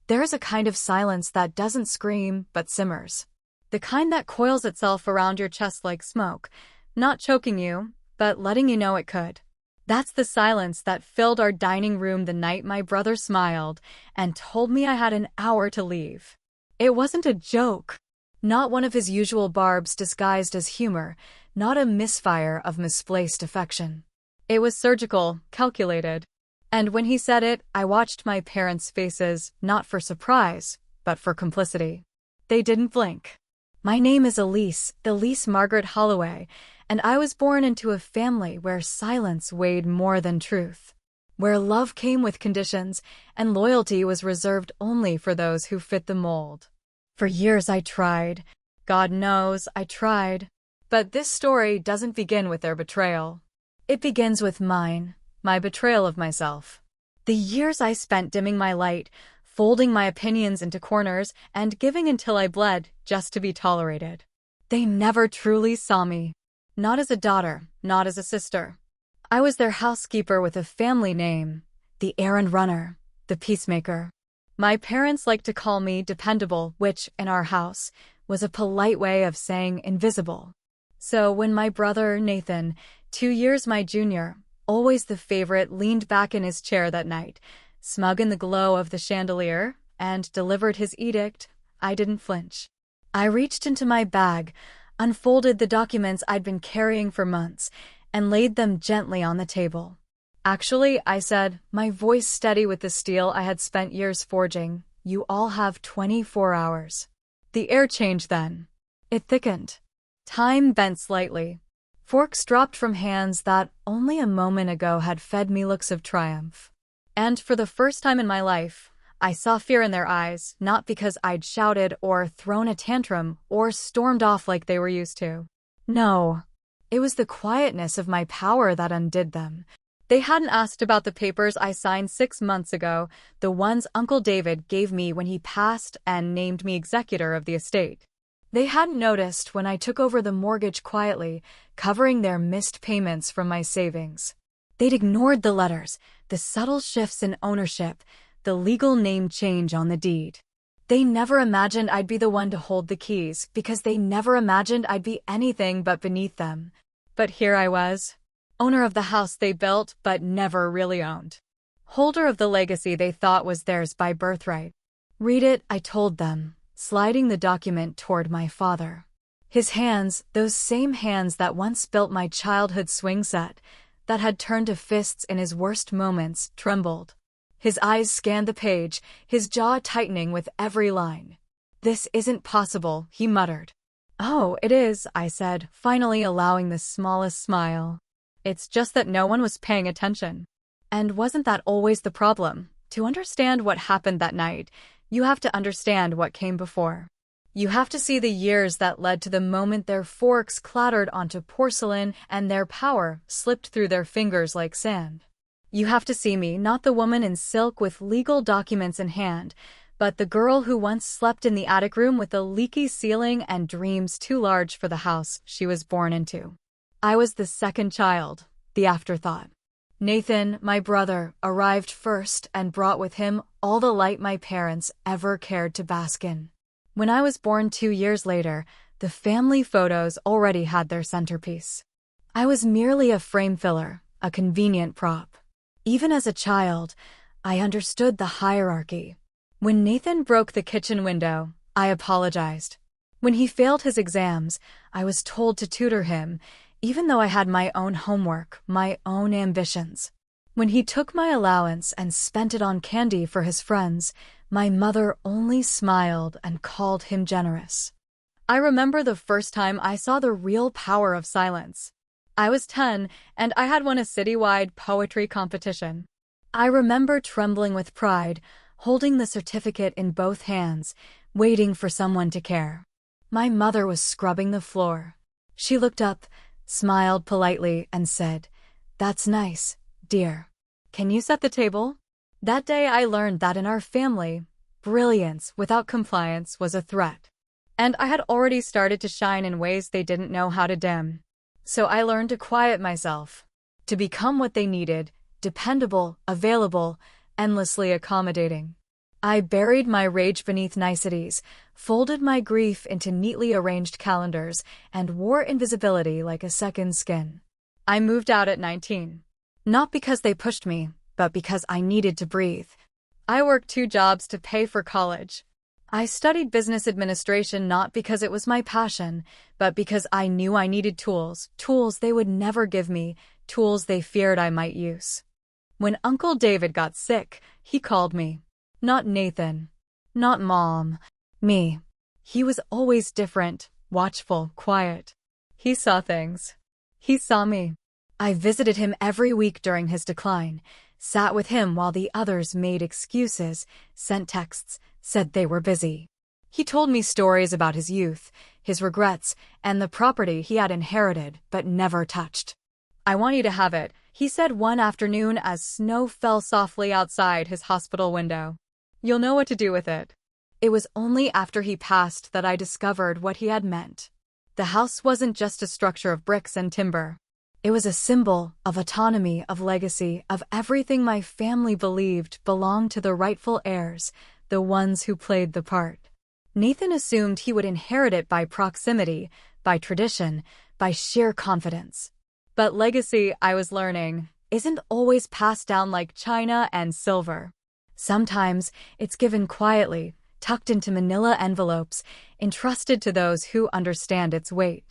There is a kind of silence that doesn't scream but simmers. The kind that coils itself around your chest like smoke, not choking you, but letting you know it could. That's the silence that filled our dining room the night my brother smiled and told me I had an hour to leave. It wasn't a joke. Not one of his usual barbs disguised as humor, not a misfire of misplaced affection. It was surgical, calculated. And when he said it, I watched my parents' faces, not for surprise, but for complicity. They didn't blink. My name is Elise Margaret Holloway, and I was born into a family where silence weighed more than truth, where love came with conditions and loyalty was reserved only for those who fit the mold. For years I tried. God knows I tried. But this story doesn't begin with their betrayal. It begins with my betrayal of myself. The years I spent dimming my light, folding my opinions into corners, and giving until I bled just to be tolerated. They never truly saw me. Not as a daughter, not as a sister. I was their housekeeper with a family name, the errand runner, the peacemaker. My parents liked to call me dependable, which, in our house, was a polite way of saying invisible. So when my brother, Nathan, 2 years my junior, always the favorite, leaned back in his chair that night, smug in the glow of the chandelier, and delivered his edict, I didn't flinch. I reached into my bag, unfolded the documents I'd been carrying for months, and laid them gently on the table. Actually, I said, my voice steady with the steel I had spent years forging, you all have 24 hours. The air changed then. It thickened. Time bent slightly. Forks dropped from hands that only a moment ago had fed me looks of triumph. And for the first time in my life, I saw fear in their eyes, not because I'd shouted or thrown a tantrum or stormed off like they were used to. No, it was the quietness of my power that undid them. They hadn't asked about the papers I signed 6 months ago, the ones Uncle David gave me when he passed and named me executor of the estate. They hadn't noticed when I took over the mortgage quietly, covering their missed payments from my savings. They'd ignored the letters, the subtle shifts in ownership, the legal name change on the deed. They never imagined I'd be the one to hold the keys because they never imagined I'd be anything but beneath them. But here I was, owner of the house they built but never really owned. Holder of the legacy they thought was theirs by birthright. Read it, I told them, sliding the document toward my father. His hands, those same hands that once built my childhood swing set, that had turned to fists in his worst moments, trembled. His eyes scanned the page, his jaw tightening with every line. This isn't possible, he muttered. Oh, it is, I said, finally allowing the smallest smile. It's just that no one was paying attention. And wasn't that always the problem? To understand what happened that night, you have to understand what came before. You have to see the years that led to the moment their forks clattered onto porcelain and their power slipped through their fingers like sand. You have to see me, not the woman in silk with legal documents in hand, but the girl who once slept in the attic room with a leaky ceiling and dreams too large for the house she was born into. I was the second child, the afterthought. Nathan, my brother, arrived first and brought with him all the light my parents ever cared to bask in. When I was born 2 years later, the family photos already had their centerpiece. I was merely a frame filler, a convenient prop. Even as a child, I understood the hierarchy. When Nathan broke the kitchen window, I apologized. When he failed his exams, I was told to tutor him, even though I had my own homework, my own ambitions. When he took my allowance and spent it on candy for his friends, my mother only smiled and called him generous. I remember the first time I saw the real power of silence. I was 10, and I had won a citywide poetry competition. I remember trembling with pride, holding the certificate in both hands, waiting for someone to care. My mother was scrubbing the floor. She looked up, smiled politely, and said, "That's nice, dear. Can you set the table?" That day I learned that in our family, brilliance without compliance was a threat. And I had already started to shine in ways they didn't know how to dim. So I learned to quiet myself, to become what they needed, dependable, available, endlessly accommodating. I buried my rage beneath niceties, folded my grief into neatly arranged calendars, and wore invisibility like a second skin. I moved out at 19. Not because they pushed me, but because I needed to breathe. I worked 2 jobs to pay for college. I studied business administration not because it was my passion, but because I knew I needed tools they would never give me, tools they feared I might use. When Uncle David got sick, he called me. Not Nathan. Not Mom. Me. He was always different, watchful, quiet. He saw things. He saw me. I visited him every week during his decline, sat with him while the others made excuses, sent texts, said they were busy. He told me stories about his youth, his regrets, and the property he had inherited but never touched. "I want you to have it," he said one afternoon as snow fell softly outside his hospital window. "You'll know what to do with it." It was only after he passed that I discovered what he had meant. The house wasn't just a structure of bricks and timber. It was a symbol of autonomy, of legacy, of everything my family believed belonged to the rightful heirs, the ones who played the part. Nathan assumed he would inherit it by proximity, by tradition, by sheer confidence. But legacy, I was learning, isn't always passed down like china and silver. Sometimes it's given quietly, tucked into manila envelopes, entrusted to those who understand its weight.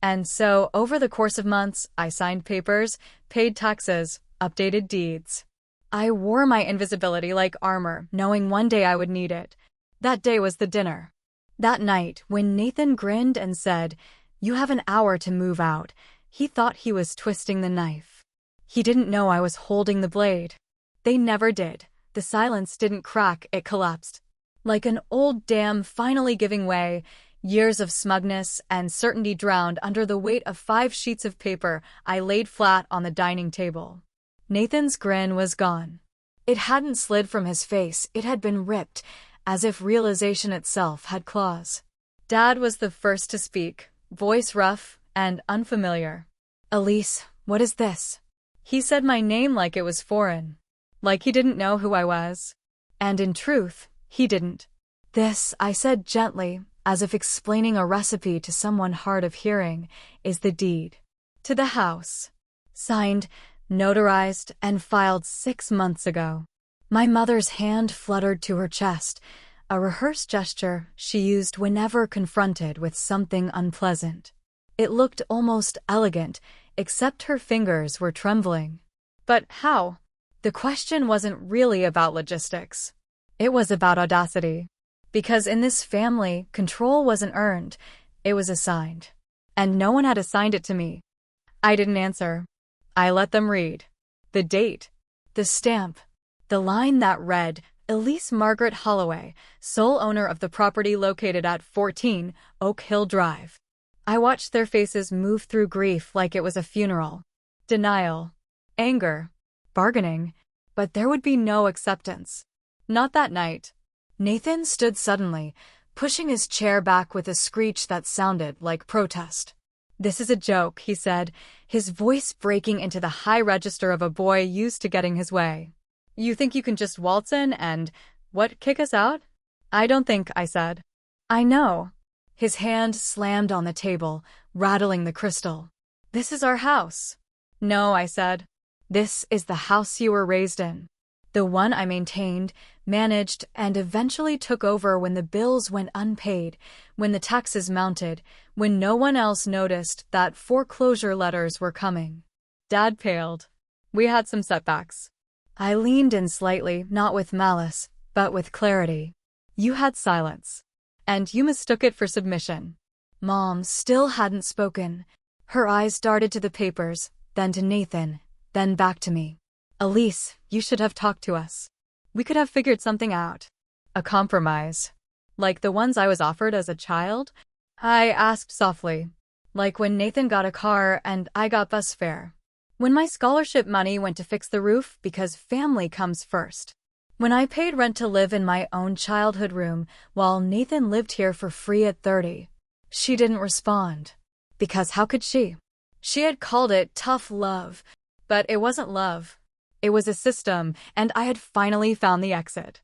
And so, over the course of months, I signed papers, paid taxes, updated deeds. I wore my invisibility like armor, knowing one day I would need it. That day was the dinner. That night, when Nathan grinned and said, "You have an hour to move out," he thought he was twisting the knife. He didn't know I was holding the blade. They never did. The silence didn't crack, it collapsed. Like an old dam finally giving way, years of smugness and certainty drowned under the weight of 5 sheets of paper I laid flat on the dining table. Nathan's grin was gone. It hadn't slid from his face, it had been ripped, as if realization itself had claws. Dad was the first to speak, voice rough and unfamiliar. "Elise, what is this?" He said my name like it was foreign. Like he didn't know who I was. And in truth, he didn't. "This," I said gently, as if explaining a recipe to someone hard of hearing, "is the deed to the house. Signed, notarized, and filed 6 months ago." My mother's hand fluttered to her chest, a rehearsed gesture she used whenever confronted with something unpleasant. It looked almost elegant, except her fingers were trembling. But how? The question wasn't really about logistics. It was about audacity. Because in this family, control wasn't earned, it was assigned. And no one had assigned it to me. I didn't answer. I let them read. The date. The stamp. The line that read, "Elise Margaret Holloway, sole owner of the property located at 14 Oak Hill Drive." I watched their faces move through grief like it was a funeral. Denial. Anger. Bargaining. But there would be no acceptance. Not that night. Nathan stood suddenly, pushing his chair back with a screech that sounded like protest. "This is a joke," he said, his voice breaking into the high register of a boy used to getting his way. "You think you can just waltz in and, kick us out?" "I don't think," I said. "I know." His hand slammed on the table, rattling the crystal. "This is our house." "No," I said. "This is the house you were raised in. The one I maintained, managed, and eventually took over when the bills went unpaid, when the taxes mounted, when no one else noticed that foreclosure letters were coming." Dad paled. "We had some setbacks." I leaned in slightly, not with malice, but with clarity. "You had silence. And you mistook it for submission." Mom still hadn't spoken. Her eyes darted to the papers, then to Nathan, then back to me. "Elise, you should have talked to us. We could have figured something out. A compromise. Like the ones I was offered as a child?" I asked softly. "Like when Nathan got a car and I got bus fare. When my scholarship money went to fix the roof because family comes first. When I paid rent to live in my own childhood room while Nathan lived here for free at 30. She didn't respond. Because how could she? She had called it tough love, but it wasn't love. It was a system, and I had finally found the exit.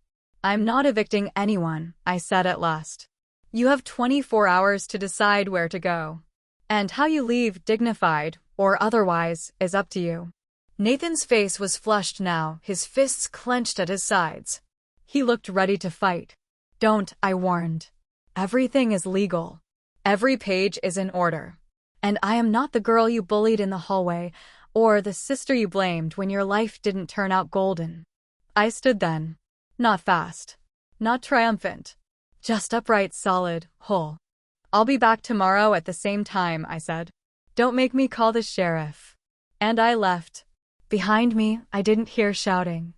I'm not evicting anyone, I said at last. You have 24 hours to decide where to go. And how you leave, dignified or otherwise, is up to you. Nathan's face was flushed now, his fists clenched at his sides. He looked ready to fight. Don't, I warned. Everything is legal. Every page is in order. And I am not the girl you bullied in the hallway, or the sister you blamed when your life didn't turn out golden. I stood then. Not fast. Not triumphant. Just upright, solid, whole. I'll be back tomorrow at the same time, I said. Don't make me call the sheriff. And I left. Behind me, I didn't hear shouting.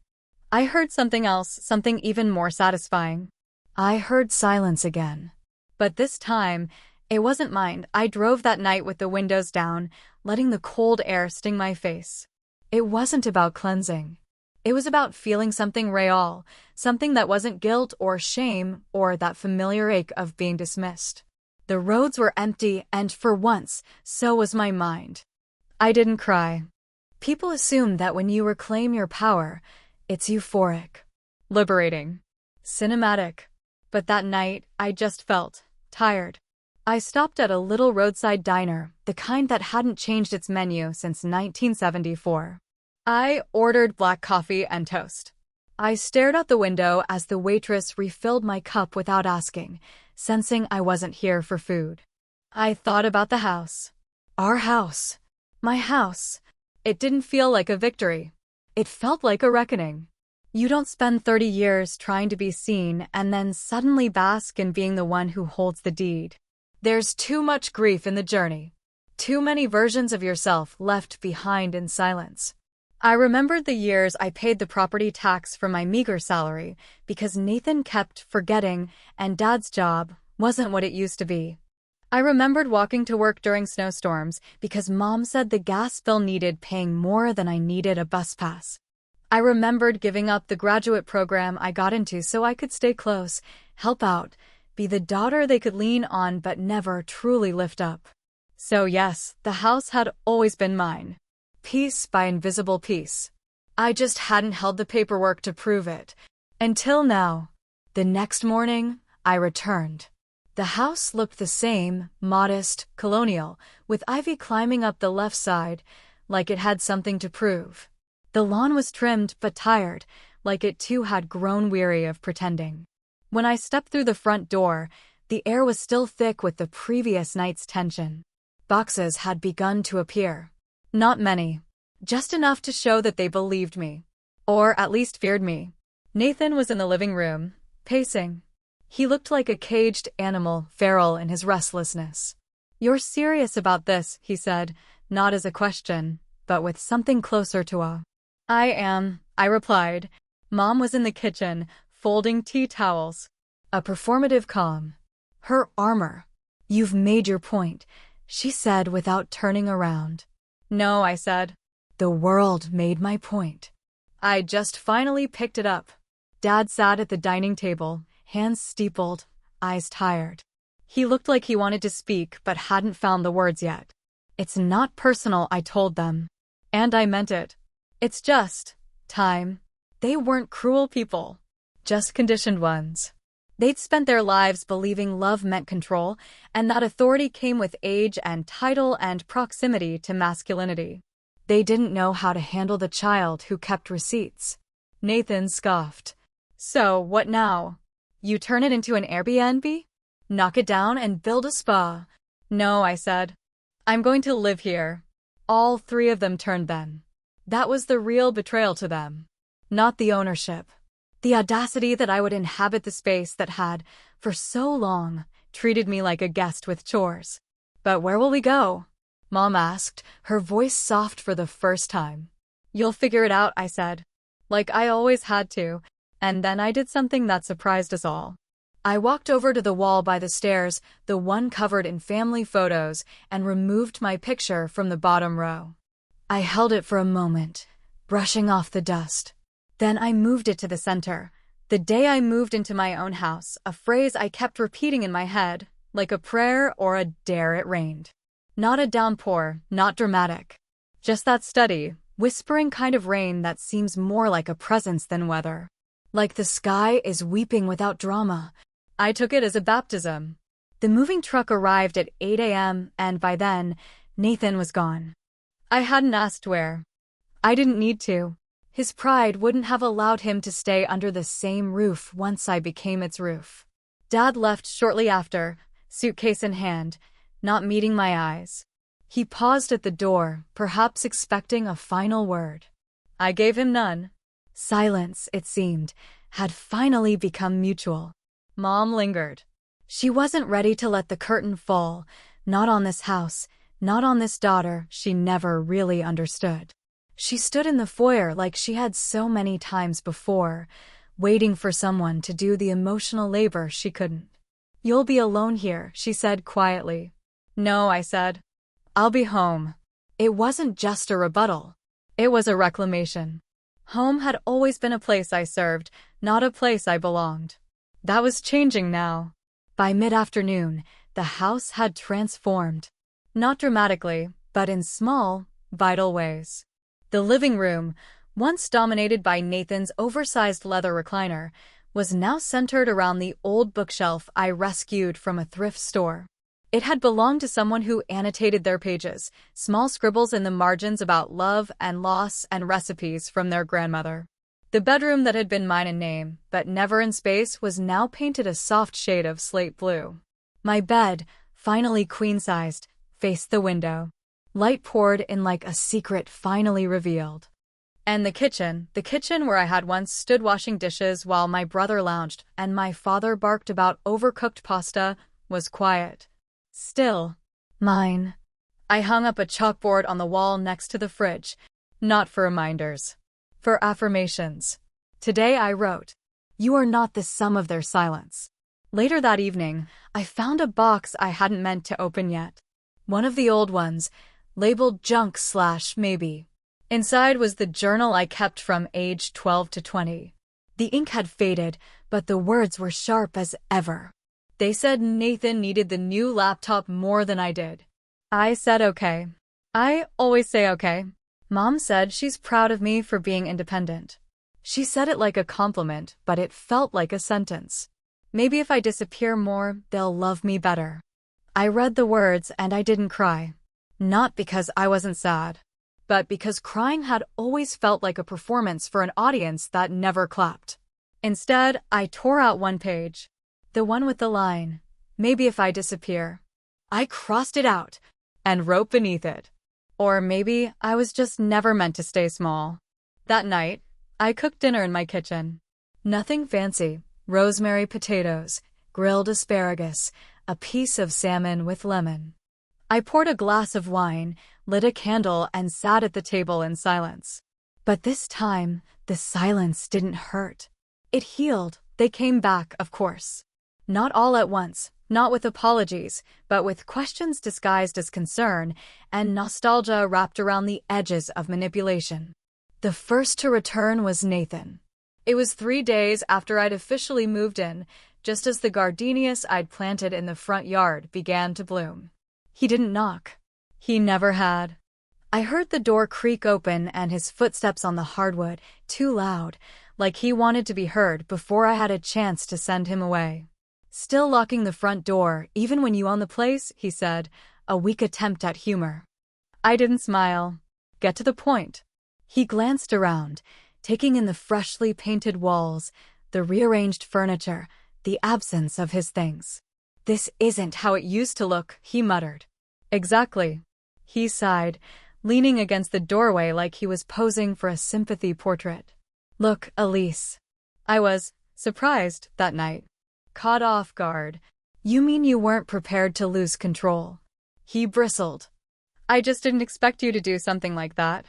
I heard something else, something even more satisfying. I heard silence again. But this time, it wasn't mine. I drove that night with the windows down, letting the cold air sting my face. It wasn't about cleansing. It was about feeling something real, something that wasn't guilt or shame or that familiar ache of being dismissed. The roads were empty, and for once, so was my mind. I didn't cry. People assume that when you reclaim your power, it's euphoric, liberating, cinematic. But that night, I just felt tired. I stopped at a little roadside diner, the kind that hadn't changed its menu since 1974. I ordered black coffee and toast. I stared out the window as the waitress refilled my cup without asking, sensing I wasn't here for food. I thought about the house. Our house. My house. It didn't feel like a victory. It felt like a reckoning. You don't spend 30 years trying to be seen and then suddenly bask in being the one who holds the deed. There's too much grief in the journey. Too many versions of yourself left behind in silence. I remembered the years I paid the property tax from my meager salary because Nathan kept forgetting and Dad's job wasn't what it used to be. I remembered walking to work during snowstorms because Mom said the gas bill needed paying more than I needed a bus pass. I remembered giving up the graduate program I got into so I could stay close, help out, be the daughter they could lean on but never truly lift up. So yes, the house had always been mine. Piece by invisible piece. I just hadn't held the paperwork to prove it. Until now. The next morning, I returned. The house looked the same, modest, colonial, with ivy climbing up the left side, like it had something to prove. The lawn was trimmed but tired, like it too had grown weary of pretending. When I stepped through the front door, the air was still thick with the previous night's tension. Boxes had begun to appear. Not many. Just enough to show that they believed me. Or at least feared me. Nathan was in the living room, pacing. He looked like a caged animal, feral in his restlessness. You're serious about this, he said, not as a question, but with something closer to a I am, I replied. Mom was in the kitchen, folding tea towels. A performative calm. Her armor. You've made your point, she said without turning around. No, I said. The world made my point. I just finally picked it up. Dad sat at the dining table, hands steepled, eyes tired. He looked like he wanted to speak but hadn't found the words yet. It's not personal, I told them. And I meant it. It's just time. They weren't cruel people. Just conditioned ones. They'd spent their lives believing love meant control, and that authority came with age and title and proximity to masculinity. They didn't know how to handle the child who kept receipts. Nathan scoffed. So, what now? You turn it into an Airbnb? Knock it down and build a spa? No, I said. I'm going to live here. All three of them turned then. That was the real betrayal to them. Not the ownership. The audacity that I would inhabit the space that had, for so long, treated me like a guest with chores. But where will we go? Mom asked, her voice soft for the first time. You'll figure it out, I said. Like I always had to. And then I did something that surprised us all. I walked over to the wall by the stairs, the one covered in family photos, and removed my picture from the bottom row. I held it for a moment, brushing off the dust. Then I moved it to the center. The day I moved into my own house, a phrase I kept repeating in my head, like a prayer or a dare it rained. Not a downpour, not dramatic. Just that steady, whispering kind of rain that seems more like a presence than weather. Like the sky is weeping without drama. I took it as a baptism. The moving truck arrived at 8 a.m., and by then, Nathan was gone. I hadn't asked where. I didn't need to. His pride wouldn't have allowed him to stay under the same roof once I became its roof. Dad left shortly after, suitcase in hand, not meeting my eyes. He paused at the door, perhaps expecting a final word. I gave him none. Silence, it seemed, had finally become mutual. Mom lingered. She wasn't ready to let the curtain fall, not on this house, not on this daughter she never really understood. She stood in the foyer like she had so many times before, waiting for someone to do the emotional labor she couldn't. "You'll be alone here," she said quietly. "No," I said. "I'll be home." It wasn't just a rebuttal. It was a reclamation. Home had always been a place I served, not a place I belonged. That was changing now. By mid-afternoon, the house had transformed. Not dramatically, but in small, vital ways. The living room, once dominated by Nathan's oversized leather recliner, was now centered around the old bookshelf I rescued from a thrift store. It had belonged to someone who annotated their pages, small scribbles in the margins about love and loss and recipes from their grandmother. The bedroom that had been mine in name, but never in space, was now painted a soft shade of slate blue. My bed, finally queen-sized, faced the window. Light poured in like a secret finally revealed. And the kitchen where I had once stood washing dishes while my brother lounged and my father barked about overcooked pasta, was quiet. Still. Mine. I hung up a chalkboard on the wall next to the fridge, not for reminders. For affirmations. Today I wrote, "You are not the sum of their silence." Later that evening, I found a box I hadn't meant to open yet. One of the old ones, labeled junk/maybe. Inside was the journal I kept from age 12 to 20. The ink had faded, but the words were sharp as ever. They said Nathan needed the new laptop more than I did. I said okay. I always say okay. Mom said she's proud of me for being independent. She said it like a compliment, but it felt like a sentence. Maybe if I disappear more, they'll love me better. I read the words and I didn't cry. Not because I wasn't sad, but because crying had always felt like a performance for an audience that never clapped. Instead, I tore out one page. The one with the line, "Maybe if I disappear." I crossed it out and wrote beneath it, "Or maybe I was just never meant to stay small." That night, I cooked dinner in my kitchen. Nothing fancy. Rosemary potatoes, grilled asparagus, a piece of salmon with lemon. I poured a glass of wine, lit a candle, and sat at the table in silence. But this time, the silence didn't hurt. It healed. They came back, of course. Not all at once, not with apologies, but with questions disguised as concern and nostalgia wrapped around the edges of manipulation. The first to return was Nathan. It was 3 days after I'd officially moved in, just as the gardenias I'd planted in the front yard began to bloom. He didn't knock. He never had. I heard the door creak open and his footsteps on the hardwood, too loud, like he wanted to be heard before I had a chance to send him away. "Still locking the front door, even when you own the place," he said, a weak attempt at humor. I didn't smile. "Get to the point." He glanced around, taking in the freshly painted walls, the rearranged furniture, the absence of his things. "This isn't how it used to look," he muttered. "Exactly." He sighed, leaning against the doorway like he was posing for a sympathy portrait. "Look, Elise." I was surprised that night. Caught off guard. "You mean you weren't prepared to lose control?" He bristled. "I just didn't expect you to do something like that."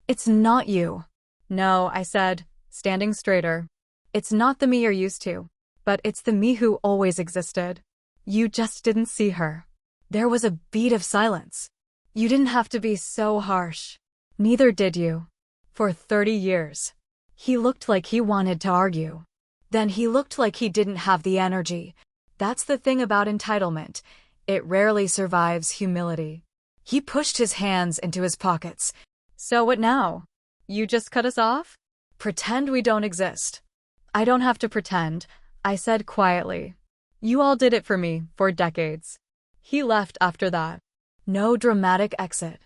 "It's not you." "No," I said, standing straighter. "It's not the me you're used to, but it's the me who always existed. You just didn't see her." There was a beat of silence. "You didn't have to be so harsh." "Neither did you." For 30 years. He looked like he wanted to argue. Then he looked like he didn't have the energy. That's the thing about entitlement. It rarely survives humility. He pushed his hands into his pockets. "So what now? You just cut us off? Pretend we don't exist." I don't have to pretend, I said quietly. You all did it for me, for decades. He left after that. No dramatic exit.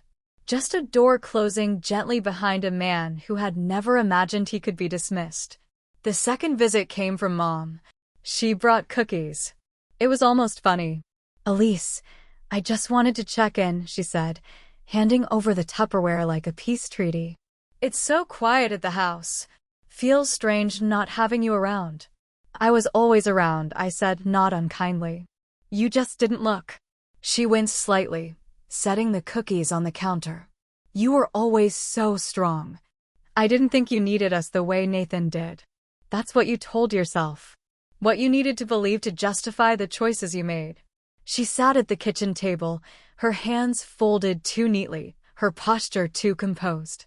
Just a door closing gently behind a man who had never imagined he could be dismissed. The second visit came from Mom. She brought cookies. It was almost funny. Elise, I just wanted to check in, she said, handing over the Tupperware like a peace treaty. It's so quiet at the house. Feels strange not having you around. I was always around, I said, not unkindly. You just didn't look. She winced slightly, setting the cookies on the counter. You were always so strong. I didn't think you needed us the way Nathan did. That's what you told yourself. What you needed to believe to justify the choices you made. She sat at the kitchen table, her hands folded too neatly, her posture too composed.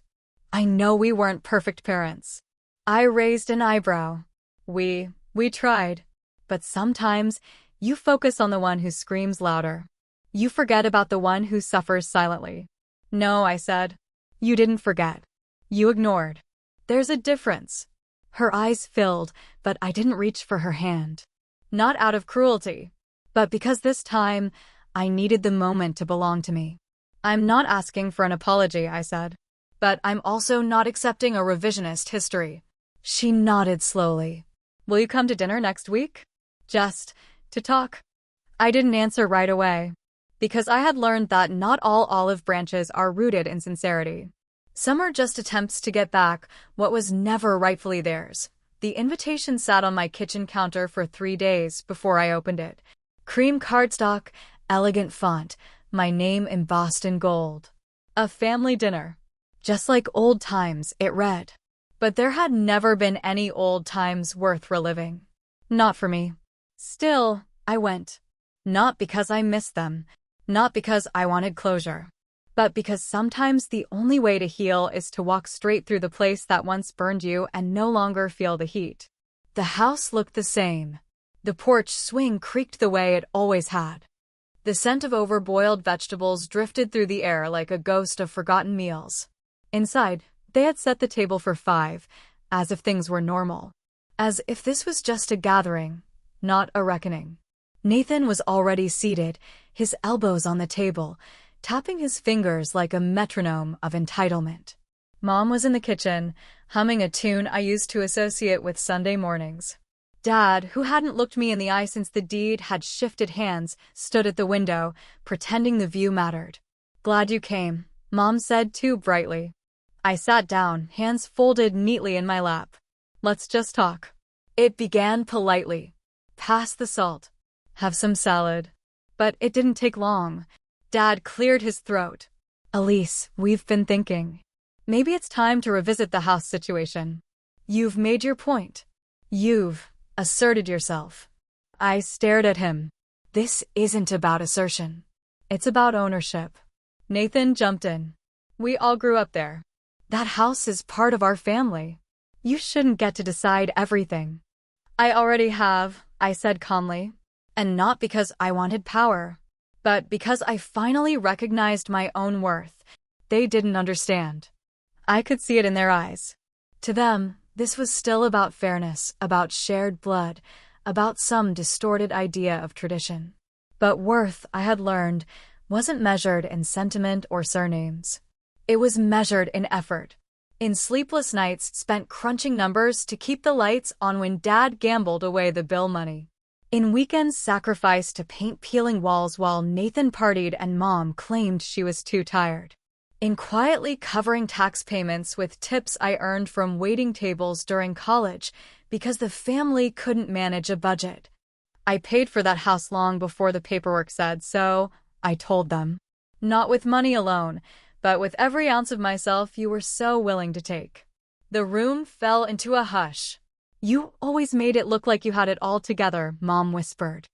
I know we weren't perfect parents. I raised an eyebrow. We tried. But sometimes, you focus on the one who screams louder. You forget about the one who suffers silently. No, I said. You didn't forget. You ignored. There's a difference. Her eyes filled, but I didn't reach for her hand. Not out of cruelty, but because this time, I needed the moment to belong to me. I'm not asking for an apology, I said. But I'm also not accepting a revisionist history. She nodded slowly. Will you come to dinner next week? Just to talk. I didn't answer right away, because I had learned that not all olive branches are rooted in sincerity. Some are just attempts to get back what was never rightfully theirs. The invitation sat on my kitchen counter for 3 days before I opened it. Cream cardstock, elegant font, my name embossed in gold. A family dinner. Just like old times, it read. But there had never been any old times worth reliving. Not for me. Still, I went. Not because I missed them. Not because I wanted closure. But because sometimes the only way to heal is to walk straight through the place that once burned you and no longer feel the heat. The house looked the same. The porch swing creaked the way it always had. The scent of overboiled vegetables drifted through the air like a ghost of forgotten meals. Inside, they had set the table for 5, as if things were normal. As if this was just a gathering, not a reckoning. Nathan was already seated, his elbows on the table, tapping his fingers like a metronome of entitlement. Mom was in the kitchen, humming a tune I used to associate with Sunday mornings. Dad, who hadn't looked me in the eye since the deed had shifted hands, stood at the window, pretending the view mattered. Glad you came, Mom said too brightly. I sat down, hands folded neatly in my lap. Let's just talk. It began politely. Pass the salt. Have some salad. But it didn't take long. Dad cleared his throat. Elise, we've been thinking. Maybe it's time to revisit the house situation. You've made your point. You've asserted yourself. I stared at him. This isn't about assertion. It's about ownership. Nathan jumped in. We all grew up there. That house is part of our family. You shouldn't get to decide everything. I already have, I said calmly. And not because I wanted power, but because I finally recognized my own worth. They didn't understand. I could see it in their eyes. To them, this was still about fairness, about shared blood, about some distorted idea of tradition. But worth, I had learned, wasn't measured in sentiment or surnames. It was measured in effort. In sleepless nights spent crunching numbers to keep the lights on when Dad gambled away the bill money. In weekends sacrificed to paint peeling walls while Nathan partied and Mom claimed she was too tired. In quietly covering tax payments with tips I earned from waiting tables during college because the family couldn't manage a budget. I paid for that house long before the paperwork said so, I told them. Not with money alone, but with every ounce of myself you were so willing to take. The room fell into a hush. You always made it look like you had it all together, Mom whispered.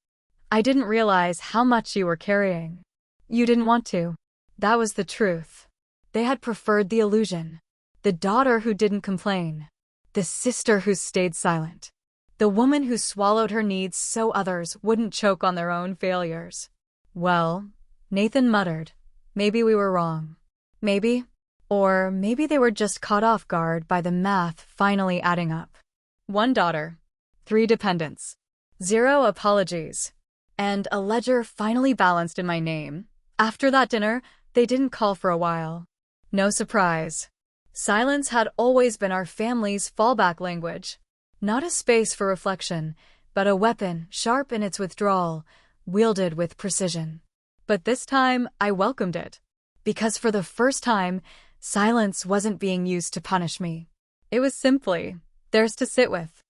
I didn't realize how much you were carrying. You didn't want to. That was the truth. They had preferred the illusion. The daughter who didn't complain. The sister who stayed silent. The woman who swallowed her needs so others wouldn't choke on their own failures. Well, Nathan muttered, maybe we were wrong. Maybe. Or maybe they were just caught off guard by the math finally adding up. 1 daughter, 3 dependents, 0 apologies, and a ledger finally balanced in my name. After that dinner, they didn't call for a while. No surprise. Silence had always been our family's fallback language. Not a space for reflection, but a weapon sharp in its withdrawal, wielded with precision. But this time, I welcomed it. Because for the first time, silence wasn't being used to punish me. It was simply theirs to sit with.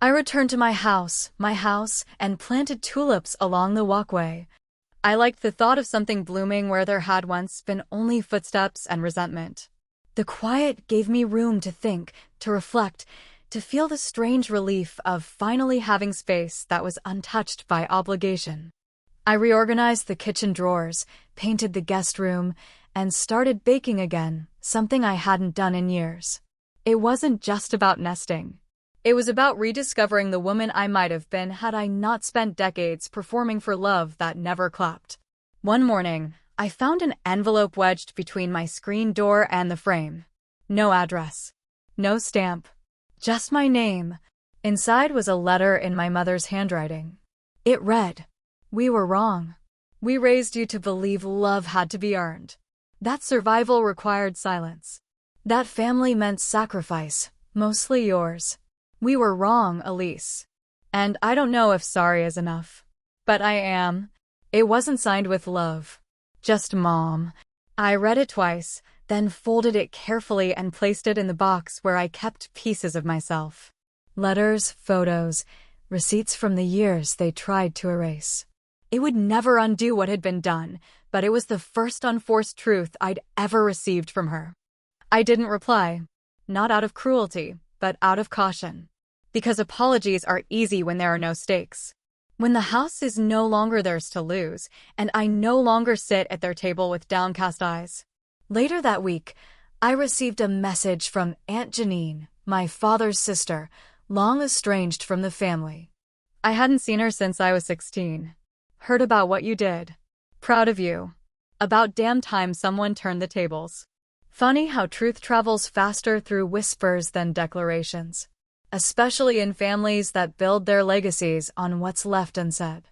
I returned to my house, and planted tulips along the walkway. I liked the thought of something blooming where there had once been only footsteps and resentment. The quiet gave me room to think, to reflect, to feel the strange relief of finally having space that was untouched by obligation. I reorganized the kitchen drawers, painted the guest room, and started baking again, something I hadn't done in years. It wasn't just about nesting. It was about rediscovering the woman I might have been had I not spent decades performing for love that never clapped. One morning, I found an envelope wedged between my screen door and the frame. No address. No stamp. Just my name. Inside was a letter in my mother's handwriting. It read, "We were wrong. We raised you to believe love had to be earned. That survival required silence. That family meant sacrifice, mostly yours. We were wrong, Elise. And I don't know if sorry is enough. But I am." It wasn't signed with love. Just Mom. I read it twice, then folded it carefully and placed it in the box where I kept pieces of myself. Letters, photos, receipts from the years they tried to erase. It would never undo what had been done, but it was the first unforced truth I'd ever received from her. I didn't reply. Not out of cruelty, but out of caution. Because apologies are easy when there are no stakes. When the house is no longer theirs to lose, and I no longer sit at their table with downcast eyes. Later that week, I received a message from Aunt Janine, my father's sister, long estranged from the family. I hadn't seen her since I was 16. Heard about what you did. Proud of you. About damn time someone turned the tables. Funny how truth travels faster through whispers than declarations. Especially in families that build their legacies on what's left unsaid.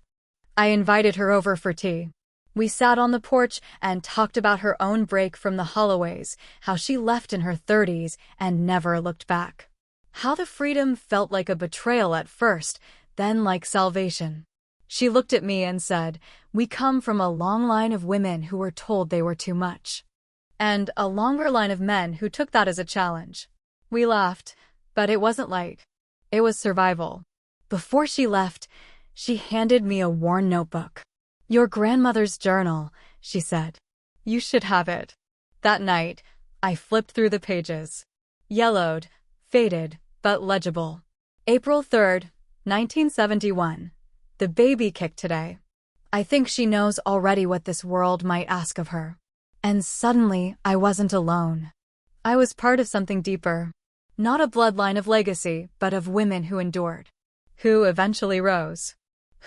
I invited her over for tea. We sat on the porch and talked about her own break from the Holloways, how she left in her 30s and never looked back. How the freedom felt like a betrayal at first, then like salvation. She looked at me and said, "We come from a long line of women who were told they were too much. And a longer line of men who took that as a challenge." We laughed, but it wasn't light. It was survival. Before she left, she handed me a worn notebook. "Your grandmother's journal," she said. "You should have it." That night, I flipped through the pages. Yellowed, faded, but legible. April 3rd, 1971. The baby kicked today. I think she knows already what this world might ask of her. And suddenly, I wasn't alone. I was part of something deeper. Not a bloodline of legacy, but of women who endured. Who eventually rose.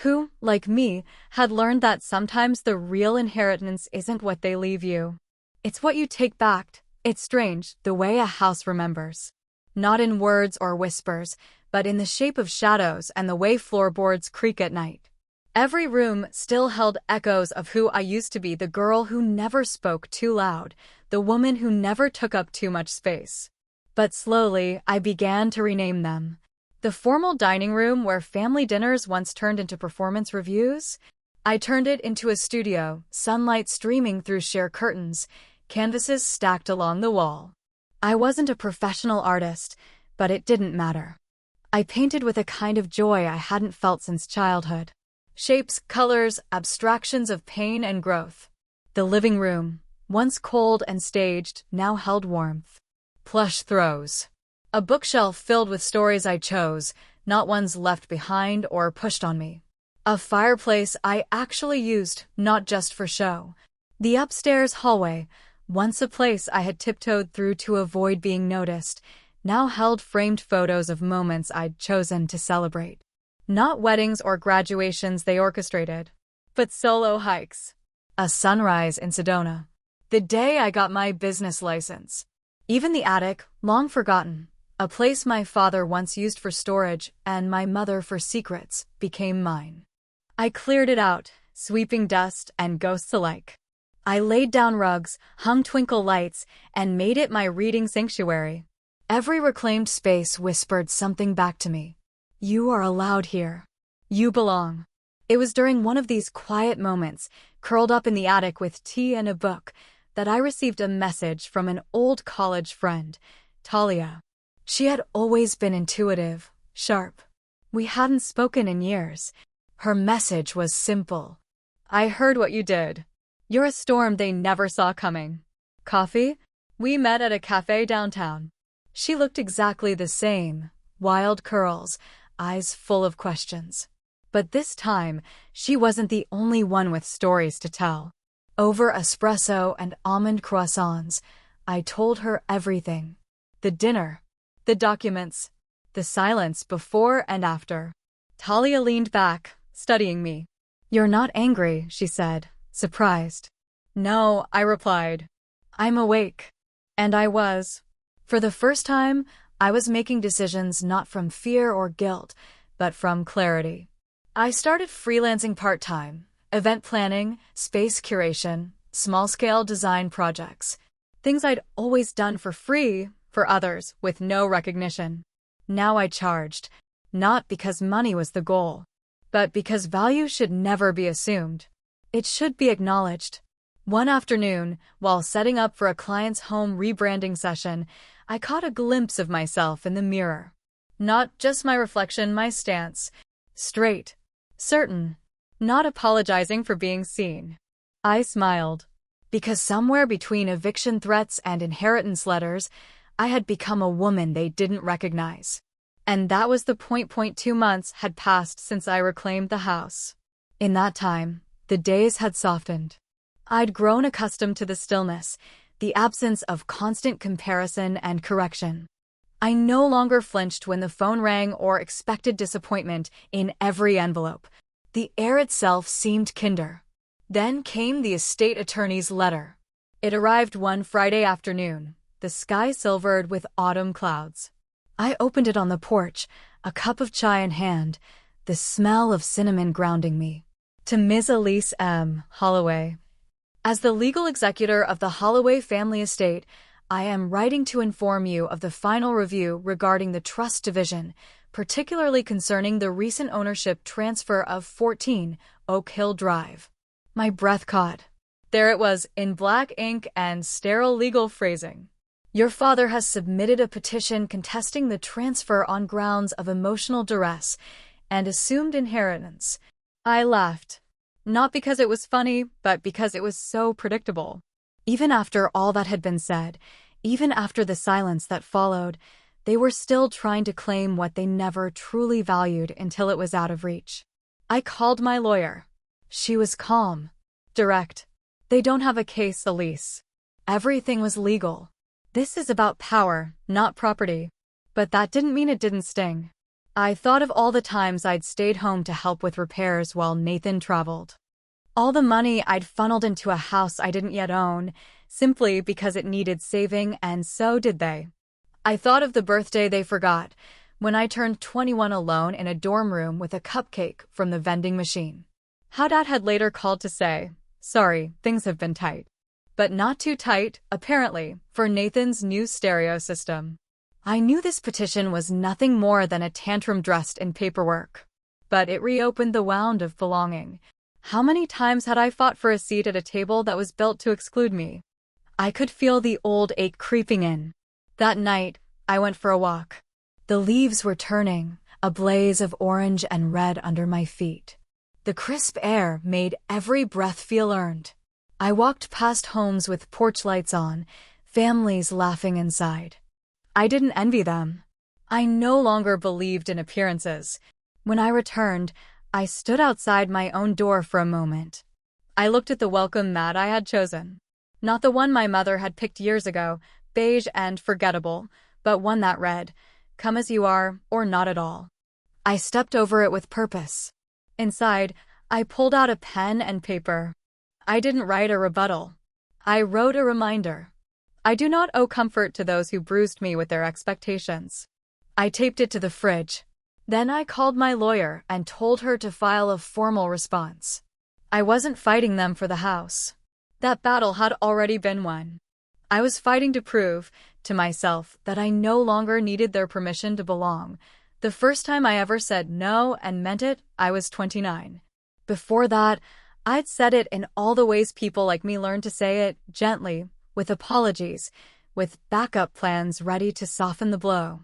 Who, like me, had learned that sometimes the real inheritance isn't what they leave you. It's what you take back. It's strange, the way a house remembers. Not in words or whispers, but in the shape of shadows and the way floorboards creak at night. Every room still held echoes of who I used to be, the girl who never spoke too loud, the woman who never took up too much space. But slowly, I began to rename them. The formal dining room where family dinners once turned into performance reviews, I turned it into a studio, sunlight streaming through sheer curtains, canvases stacked along the wall. I wasn't a professional artist, but it didn't matter. I painted with a kind of joy I hadn't felt since childhood. Shapes, colors, abstractions of pain and growth. The living room, once cold and staged, now held warmth. Plush throws. A bookshelf filled with stories I chose, not ones left behind or pushed on me. A fireplace I actually used, not just for show. The upstairs hallway, once a place I had tiptoed through to avoid being noticed, now held framed photos of moments I'd chosen to celebrate. Not weddings or graduations they orchestrated, but solo hikes. A sunrise in Sedona. The day I got my business license. Even the attic, long forgotten. A place my father once used for storage and my mother for secrets became mine. I cleared it out, sweeping dust and ghosts alike. I laid down rugs, hung twinkle lights, and made it my reading sanctuary. Every reclaimed space whispered something back to me. You are allowed here. You belong. It was during one of these quiet moments, curled up in the attic with tea and a book, that I received a message from an old college friend, Talia. She had always been intuitive, sharp. We hadn't spoken in years. Her message was simple. I heard what you did. You're a storm they never saw coming. Coffee? We met at a cafe downtown. She looked exactly the same, wild curls, eyes full of questions. But this time, she wasn't the only one with stories to tell. Over espresso and almond croissants, I told her everything. The dinner, the documents, the silence before and after. Talia leaned back, studying me. You're not angry, she said, surprised. No, I replied. I'm awake. And I was. For the first time, I was making decisions not from fear or guilt, but from clarity. I started freelancing part-time, event planning, space curation, small-scale design projects. Things I'd always done for free, for others, with no recognition. Now I charged, not because money was the goal, but because value should never be assumed. It should be acknowledged. One afternoon, while setting up for a client's home rebranding session, I caught a glimpse of myself in the mirror. Not just my reflection, my stance. Straight. Certain. Not apologizing for being seen. I smiled. Because somewhere between eviction threats and inheritance letters, I had become a woman they didn't recognize. And that was the point. 2 months had passed since I reclaimed the house. In that time, the days had softened. I'd grown accustomed to the stillness, the absence of constant comparison and correction. I no longer flinched when the phone rang or expected disappointment in every envelope. The air itself seemed kinder. Then came the estate attorney's letter. It arrived one Friday afternoon, the sky silvered with autumn clouds. I opened it on the porch, a cup of chai in hand, the smell of cinnamon grounding me. To Ms. Elise M. Holloway. As the legal executor of the Holloway family estate, I am writing to inform you of the final review regarding the trust division, particularly concerning the recent ownership transfer of 14 Oak Hill Drive. My breath caught. There it was, in black ink and sterile legal phrasing. Your father has submitted a petition contesting the transfer on grounds of emotional duress and assumed inheritance. I laughed. Not because it was funny, but because it was so predictable. Even after all that had been said, even after the silence that followed, they were still trying to claim what they never truly valued until it was out of reach. I called my lawyer. She was calm, direct. They don't have a case, Elise. Everything was legal. This is about power, not property. But that didn't mean it didn't sting. I thought of all the times I'd stayed home to help with repairs while Nathan traveled. All the money I'd funneled into a house I didn't yet own, simply because it needed saving, and so did they. I thought of the birthday they forgot, when I turned 21 alone in a dorm room with a cupcake from the vending machine. How Dad had later called to say, sorry, things have been tight. But not too tight, apparently, for Nathan's new stereo system. I knew this petition was nothing more than a tantrum dressed in paperwork. But it reopened the wound of belonging. How many times had I fought for a seat at a table that was built to exclude me? I could feel the old ache creeping in. That night, I went for a walk. The leaves were turning, a blaze of orange and red under my feet. The crisp air made every breath feel earned. I walked past homes with porch lights on, families laughing inside. I didn't envy them. I no longer believed in appearances. When I returned, I stood outside my own door for a moment. I looked at the welcome mat I had chosen. Not the one my mother had picked years ago, beige and forgettable, but one that read, "Come as you are, or not at all." I stepped over it with purpose. Inside, I pulled out a pen and paper. I didn't write a rebuttal. I wrote a reminder. I do not owe comfort to those who bruised me with their expectations. I taped it to the fridge. Then I called my lawyer and told her to file a formal response. I wasn't fighting them for the house. That battle had already been won. I was fighting to prove to myself that I no longer needed their permission to belong. The first time I ever said no and meant it, I was 29. Before that, I'd said it in all the ways people like me learn to say it, gently, with apologies, with backup plans ready to soften the blow.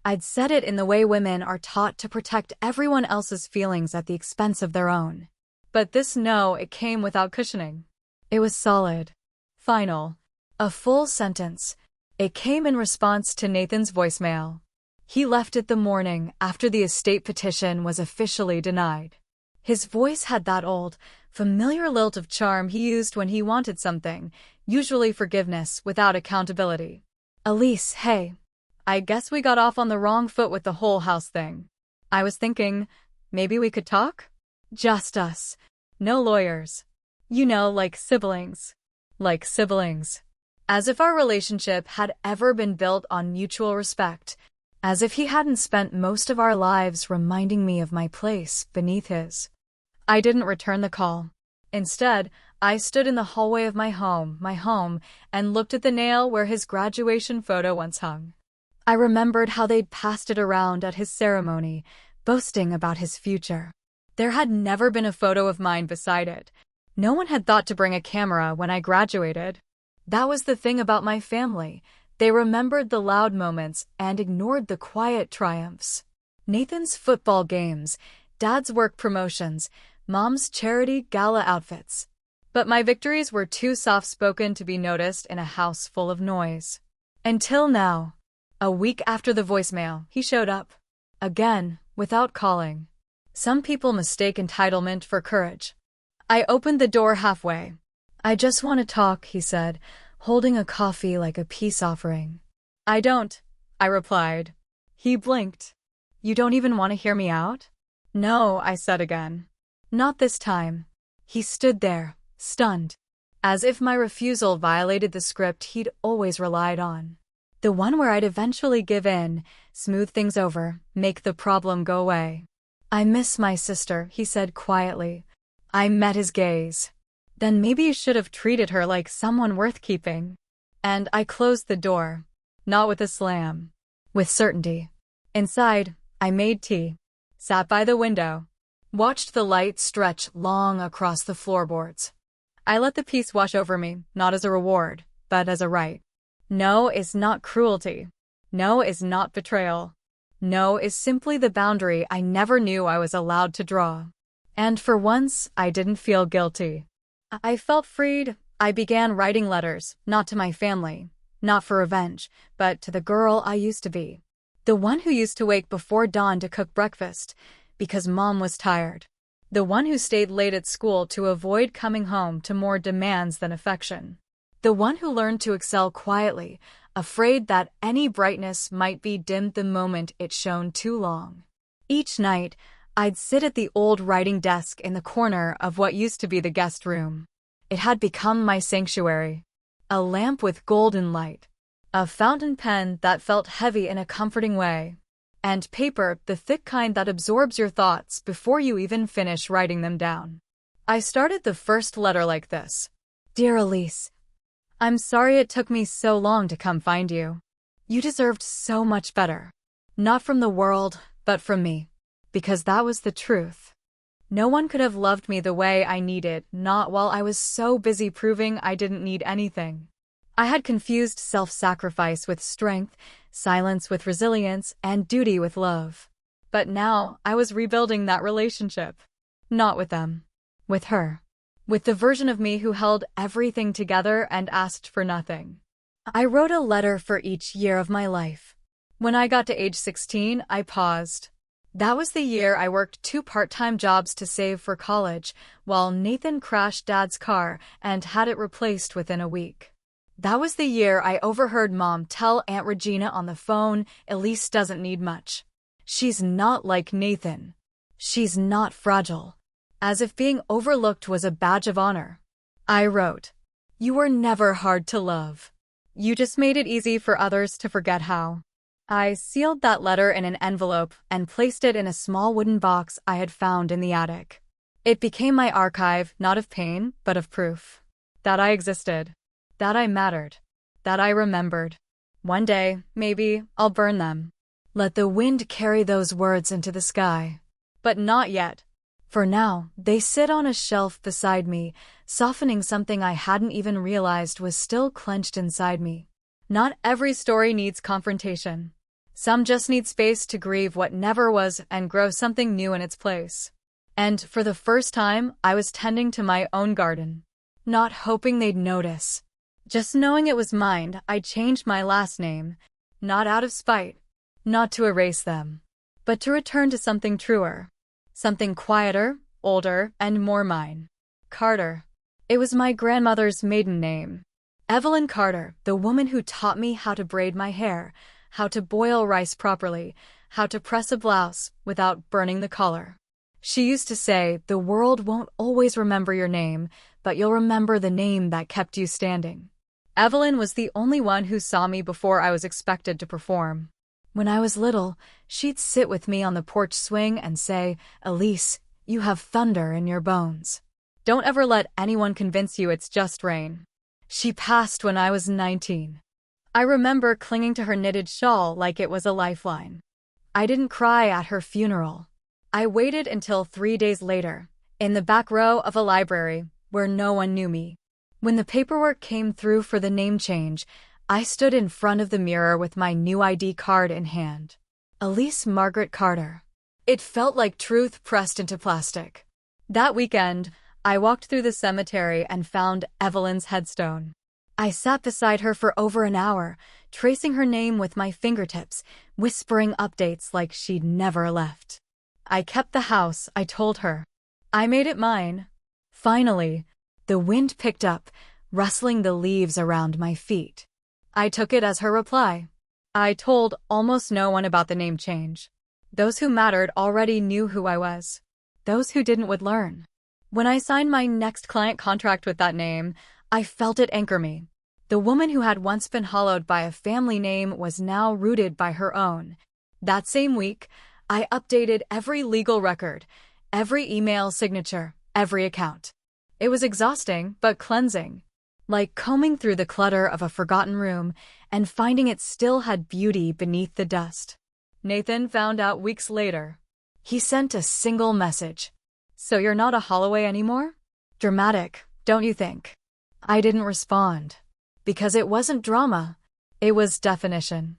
I'd said it in the way women are taught to protect everyone else's feelings at the expense of their own. But this no, it came without cushioning. It was solid. Final. A full sentence. It came in response to Nathan's voicemail. He left it the morning after the estate petition was officially denied. His voice had that old, familiar lilt of charm he used when he wanted something, usually forgiveness without accountability. Elise, hey. I guess we got off on the wrong foot with the whole house thing. I was thinking, maybe we could talk? Just us. No lawyers. You know, like siblings. Like siblings. As if our relationship had ever been built on mutual respect. As if he hadn't spent most of our lives reminding me of my place beneath his. I didn't return the call. Instead, I stood in the hallway of my home, and looked at the nail where his graduation photo once hung. I remembered how they'd passed it around at his ceremony, boasting about his future. There had never been a photo of mine beside it. No one had thought to bring a camera when I graduated. That was the thing about my family. They remembered the loud moments and ignored the quiet triumphs. Nathan's football games, Dad's work promotions, Mom's charity gala outfits. But my victories were too soft-spoken to be noticed in a house full of noise. Until now. A week after the voicemail, he showed up. Again, without calling. Some people mistake entitlement for courage. I opened the door halfway. I just want to talk, he said, holding a coffee like a peace offering. I don't, I replied. He blinked. You don't even want to hear me out? No, I said again. Not this time. He stood there, stunned. As if my refusal violated the script he'd always relied on. The one where I'd eventually give in, smooth things over, make the problem go away. I miss my sister, he said quietly. I met his gaze. Then maybe you should have treated her like someone worth keeping. And I closed the door. Not with a slam. With certainty. Inside, I made tea. Sat by the window. Watched the light stretch long across the floorboards. I let the peace wash over me, not as a reward, but as a right. No is not cruelty. No is not betrayal. No is simply the boundary I never knew I was allowed to draw. And for once, I didn't feel guilty. I felt freed. I began writing letters, not to my family, not for revenge, but to the girl I used to be. The one who used to wake before dawn to cook breakfast, because Mom was tired. The one who stayed late at school to avoid coming home to more demands than affection. The one who learned to excel quietly, afraid that any brightness might be dimmed the moment it shone too long. Each night, I'd sit at the old writing desk in the corner of what used to be the guest room. It had become my sanctuary. A lamp with golden light. A fountain pen that felt heavy in a comforting way. And paper, the thick kind that absorbs your thoughts before you even finish writing them down. I started the first letter like this. Dear Elise, I'm sorry it took me so long to come find you. You deserved so much better. Not from the world, but from me. Because that was the truth. No one could have loved me the way I needed, not while I was so busy proving I didn't need anything. I had confused self-sacrifice with strength, silence with resilience, and duty with love. But now, I was rebuilding that relationship. Not with them. With her. With the version of me who held everything together and asked for nothing. I wrote a letter for each year of my life. When I got to age 16, I paused. That was the year I worked 2 part-time jobs to save for college, while Nathan crashed Dad's car and had it replaced within a week. That was the year I overheard Mom tell Aunt Regina on the phone, Elise doesn't need much. She's not like Nathan. She's not fragile. As if being overlooked was a badge of honor. I wrote, you were never hard to love. You just made it easy for others to forget how. I sealed that letter in an envelope and placed it in a small wooden box I had found in the attic. It became my archive, not of pain, but of proof. That I existed. That I mattered. That I remembered. One day, maybe, I'll burn them. Let the wind carry those words into the sky. But not yet. For now, they sit on a shelf beside me, softening something I hadn't even realized was still clenched inside me. Not every story needs confrontation. Some just need space to grieve what never was and grow something new in its place. And for the first time, I was tending to my own garden. Not hoping they'd notice. Just knowing it was mine, I changed my last name. Not out of spite. Not to erase them. But to return to something truer. Something quieter, older, and more mine. Carter. It was my grandmother's maiden name. Evelyn Carter, the woman who taught me how to braid my hair, how to boil rice properly, how to press a blouse without burning the collar. She used to say, the world won't always remember your name, but you'll remember the name that kept you standing. Evelyn was the only one who saw me before I was expected to perform. When I was little, she'd sit with me on the porch swing and say, Elise, you have thunder in your bones. Don't ever let anyone convince you it's just rain. She passed when I was 19. I remember clinging to her knitted shawl like it was a lifeline. I didn't cry at her funeral. I waited until 3 days later, in the back row of a library where no one knew me. When the paperwork came through for the name change, I stood in front of the mirror with my new ID card in hand. Elise Margaret Carter. It felt like truth pressed into plastic. That weekend, I walked through the cemetery and found Evelyn's headstone. I sat beside her for over an hour, tracing her name with my fingertips, whispering updates like she'd never left. I kept the house, I told her. I made it mine. Finally, the wind picked up, rustling the leaves around my feet. I took it as her reply. I told almost no one about the name change. Those who mattered already knew who I was. Those who didn't would learn. When I signed my next client contract with that name, I felt it anchor me. The woman who had once been hollowed by a family name was now rooted by her own. That same week, I updated every legal record, every email signature, every account. It was exhausting, but cleansing. Like combing through the clutter of a forgotten room and finding it still had beauty beneath the dust. Nathan found out weeks later. He sent a single message. So you're not a Holloway anymore? Dramatic, don't you think? I didn't respond. Because it wasn't drama. It was definition.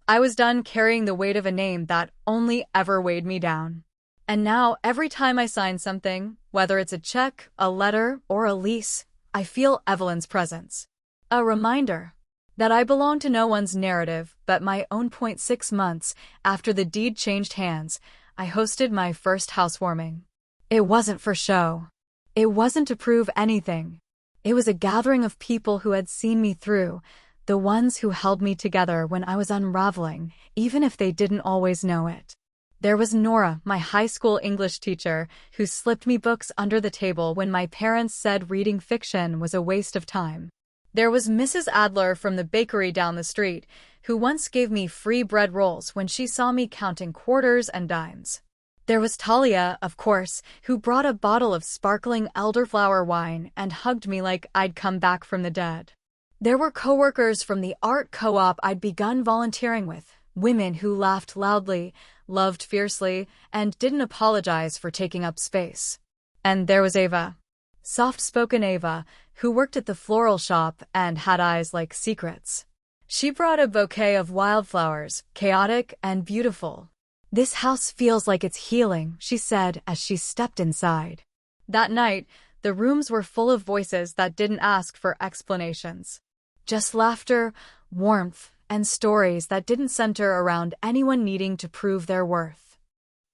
I was done carrying the weight of a name that only ever weighed me down. And now, every time I sign something, whether it's a check, a letter, or a lease, I feel Evelyn's presence. A reminder that I belong to no one's narrative but my own. 6 months after the deed changed hands, I hosted my first housewarming. It wasn't for show. It wasn't to prove anything. It was a gathering of people who had seen me through, the ones who held me together when I was unraveling, even if they didn't always know it. There was Nora, my high school English teacher, who slipped me books under the table when my parents said reading fiction was a waste of time. There was Mrs. Adler from the bakery down the street, who once gave me free bread rolls when she saw me counting quarters and dimes. There was Talia, of course, who brought a bottle of sparkling elderflower wine and hugged me like I'd come back from the dead. There were coworkers from the art co-op I'd begun volunteering with, women who laughed loudly, loved fiercely, and didn't apologize for taking up space. And there was Ava. Soft-spoken Ava, who worked at the floral shop and had eyes like secrets. She brought a bouquet of wildflowers, chaotic and beautiful. "This house feels like it's healing," she said as she stepped inside. That night, the rooms were full of voices that didn't ask for explanations. Just laughter, warmth, and stories that didn't center around anyone needing to prove their worth.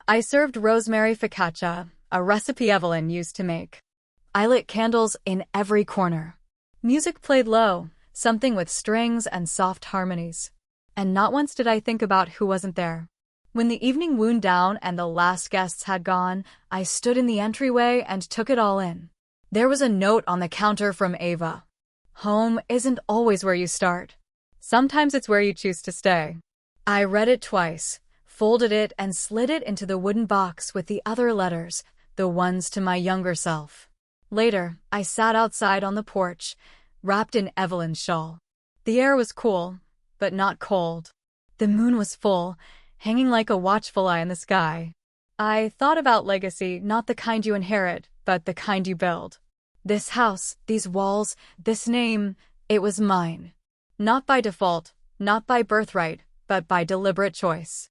I served rosemary focaccia, a recipe Evelyn used to make. I lit candles in every corner. Music played low, something with strings and soft harmonies. And not once did I think about who wasn't there. When the evening wound down and the last guests had gone, I stood in the entryway and took it all in. There was a note on the counter from Ava. "Home isn't always where you start. Sometimes it's where you choose to stay." I read it twice, folded it, and slid it into the wooden box with the other letters, the ones to my younger self. Later, I sat outside on the porch, wrapped in Evelyn's shawl. The air was cool, but not cold. The moon was full, hanging like a watchful eye in the sky. I thought about legacy, not the kind you inherit, but the kind you build. This house, these walls, this name, it was mine. Not by default, not by birthright, but by deliberate choice.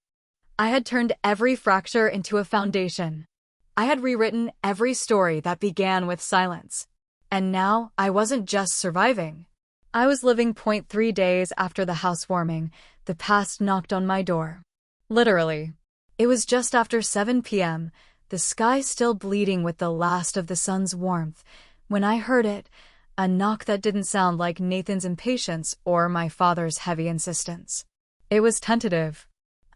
I had turned every fracture into a foundation. I had rewritten every story that began with silence. And now I wasn't just surviving. I was living. 3 days after the housewarming, the past knocked on my door. Literally. It was just after 7 p.m., the sky still bleeding with the last of the sun's warmth, when I heard it, a knock that didn't sound like Nathan's impatience or my father's heavy insistence. It was tentative.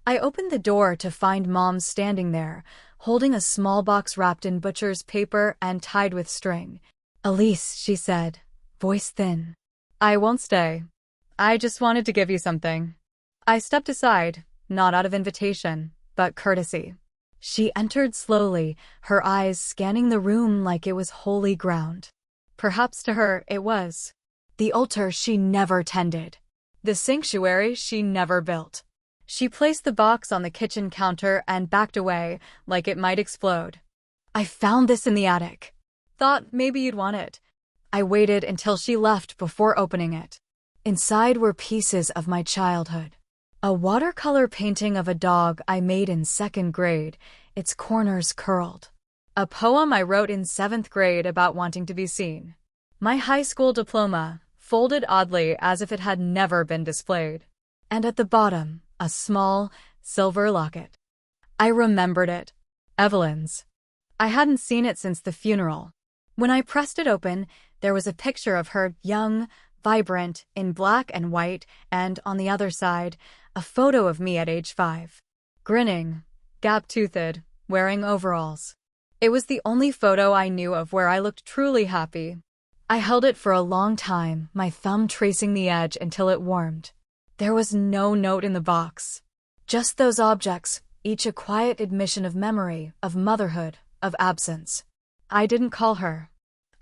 I opened the door to find Mom standing there, holding a small box wrapped in butcher's paper and tied with string. "Elise," she said, voice thin. "I won't stay. I just wanted to give you something." I stepped aside, not out of invitation, but courtesy. She entered slowly, her eyes scanning the room like it was holy ground. Perhaps to her it was. The altar she never tended. The sanctuary she never built. She placed the box on the kitchen counter and backed away, like it might explode. "I found this in the attic. Thought maybe you'd want it." I waited until she left before opening it. Inside were pieces of my childhood. A watercolor painting of a dog I made in 2nd grade, its corners curled. A poem I wrote in 7th grade about wanting to be seen. My high school diploma, folded oddly as if it had never been displayed. And at the bottom, a small, silver locket. I remembered it. Evelyn's. I hadn't seen it since the funeral. When I pressed it open, there was a picture of her, young, vibrant, in black and white, and, on the other side, a photo of me at age 5. Grinning, gap-toothed, wearing overalls. It was the only photo I knew of where I looked truly happy. I held it for a long time, my thumb tracing the edge until it warmed. There was no note in the box. Just those objects, each a quiet admission of memory, of motherhood, of absence. I didn't call her.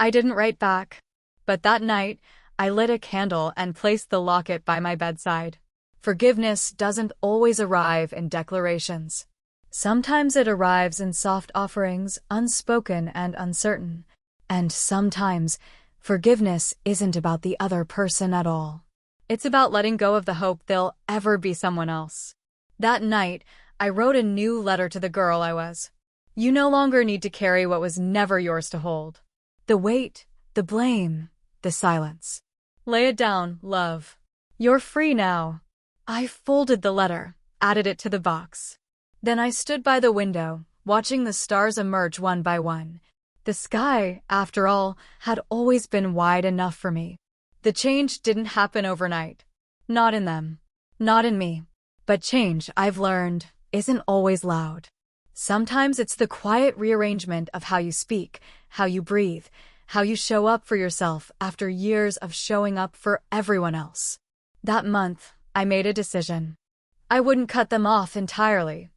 I didn't write back. But that night, I lit a candle and placed the locket by my bedside. Forgiveness doesn't always arrive in declarations. Sometimes it arrives in soft offerings, unspoken and uncertain. And sometimes, forgiveness isn't about the other person at all. It's about letting go of the hope they'll ever be someone else. That night, I wrote a new letter to the girl I was. You no longer need to carry what was never yours to hold. The weight, the blame, the silence. Lay it down, love. You're free now. I folded the letter, added it to the box. Then I stood by the window, watching the stars emerge one by one. The sky, after all, had always been wide enough for me. The change didn't happen overnight. Not in them. Not in me. But change, I've learned, isn't always loud. Sometimes it's the quiet rearrangement of how you speak, how you breathe, how you show up for yourself after years of showing up for everyone else. That month, I made a decision. I wouldn't cut them off entirely.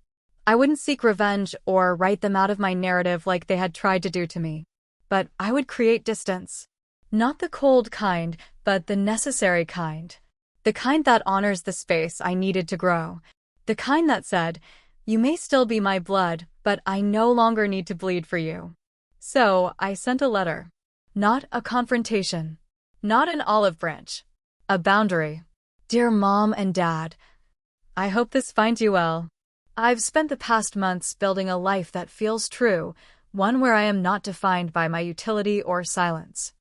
I wouldn't seek revenge or write them out of my narrative like they had tried to do to me. But I would create distance. Not the cold kind, but the necessary kind. The kind that honors the space I needed to grow. The kind that said, you may still be my blood, but I no longer need to bleed for you. So, I sent a letter. Not a confrontation. Not an olive branch. A boundary. Dear Mom and Dad, I hope this finds you well. I've spent the past months building a life that feels true, one where I am not defined by my utility or silence.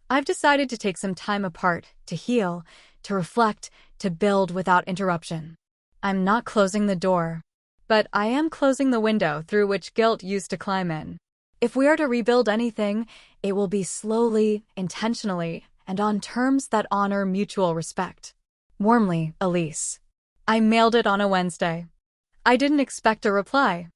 I've decided to take some time apart, to heal, to reflect, to build without interruption. I'm not closing the door, but I am closing the window through which guilt used to climb in. If we are to rebuild anything, it will be slowly, intentionally, and on terms that honor mutual respect. Warmly, Elise. I mailed it on a Wednesday. I didn't expect a reply.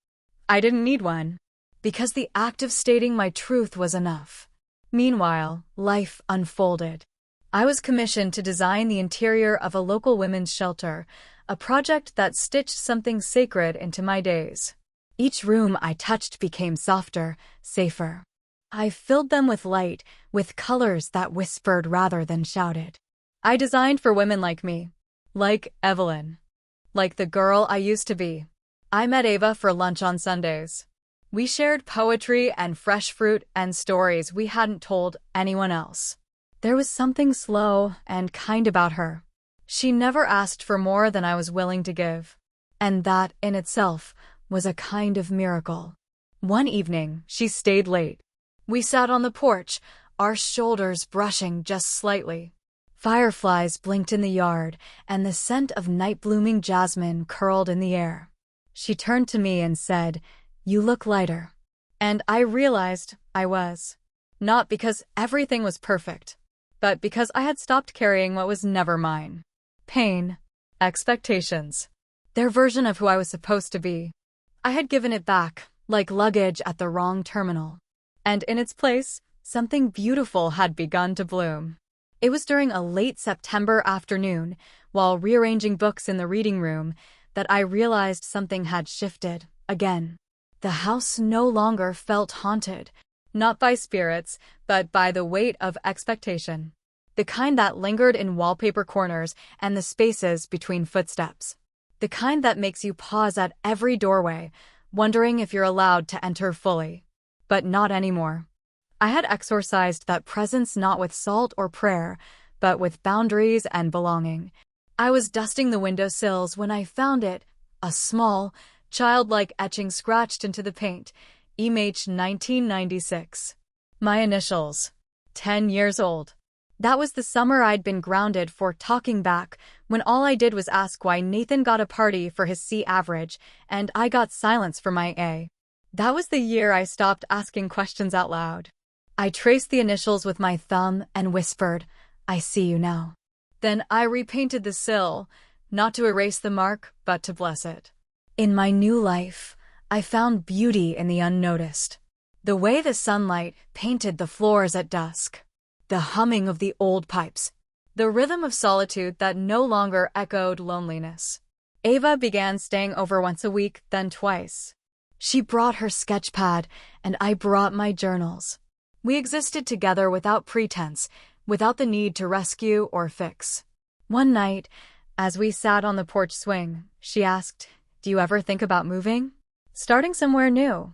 I didn't need one, because the act of stating my truth was enough. Meanwhile, life unfolded. I was commissioned to design the interior of a local women's shelter, a project that stitched something sacred into my days. Each room I touched became softer, safer. I filled them with light, with colors that whispered rather than shouted. I designed for women like me. Like Evelyn. Like the girl I used to be. I met Ava for lunch on Sundays. We shared poetry and fresh fruit and stories we hadn't told anyone else. There was something slow and kind about her. She never asked for more than I was willing to give. And that, in itself, was a kind of miracle. One evening, she stayed late. We sat on the porch, our shoulders brushing just slightly. Fireflies blinked in the yard, and the scent of night-blooming jasmine curled in the air. She turned to me and said, "You look lighter." And I realized I was. Not because everything was perfect, but because I had stopped carrying what was never mine. Pain. Expectations. Their version of who I was supposed to be. I had given it back, like luggage at the wrong terminal. And in its place, something beautiful had begun to bloom. It was during a late September afternoon, while rearranging books in the reading room, that I realized something had shifted, again. The house no longer felt haunted, not by spirits, but by the weight of expectation. The kind that lingered in wallpaper corners and the spaces between footsteps. The kind that makes you pause at every doorway, wondering if you're allowed to enter fully. But not anymore. I had exorcised that presence not with salt or prayer, but with boundaries and belonging. I was dusting the windowsills when I found it, a small, childlike etching scratched into the paint, Image 1996. My initials. 10 years old. That was the summer I'd been grounded for talking back, when all I did was ask why Nathan got a party for his C average, and I got silence for my A. That was the year I stopped asking questions out loud. I traced the initials with my thumb and whispered, "I see you now." Then I repainted the sill, not to erase the mark, but to bless it. In my new life, I found beauty in the unnoticed. The way the sunlight painted the floors at dusk. The humming of the old pipes. The rhythm of solitude that no longer echoed loneliness. Ava began staying over once a week, then twice. She brought her sketch pad, and I brought my journals. We existed together without pretense, without the need to rescue or fix. One night, as we sat on the porch swing, she asked, "Do you ever think about moving? Starting somewhere new?"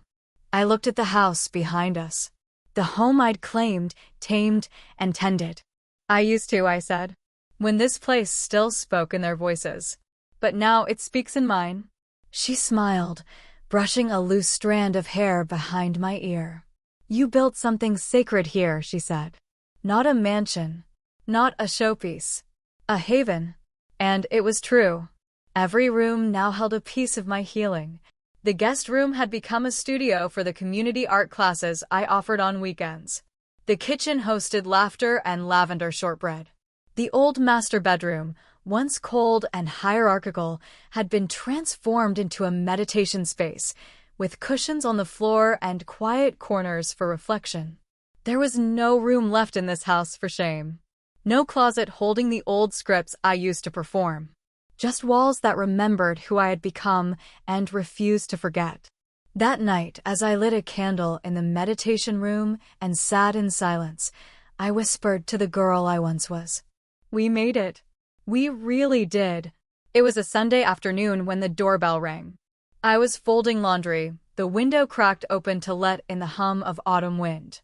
I looked at the house behind us. The home I'd claimed, tamed, and tended. "I used to," I said, "when this place still spoke in their voices. But now it speaks in mine." She smiled, brushing a loose strand of hair behind my ear. "You built something sacred here," she said. "Not a mansion. Not a showpiece. A haven." And it was true. Every room now held a piece of my healing. The guest room had become a studio for the community art classes I offered on weekends. The kitchen hosted laughter and lavender shortbread. The old master bedroom, once cold and hierarchical, had been transformed into a meditation space, with cushions on the floor and quiet corners for reflection. There was no room left in this house for shame. No closet holding the old scripts I used to perform. Just walls that remembered who I had become and refused to forget. That night, as I lit a candle in the meditation room and sat in silence, I whispered to the girl I once was. "We made it. We really did." It was a Sunday afternoon when the doorbell rang. I was folding laundry, the window cracked open to let in the hum of autumn wind.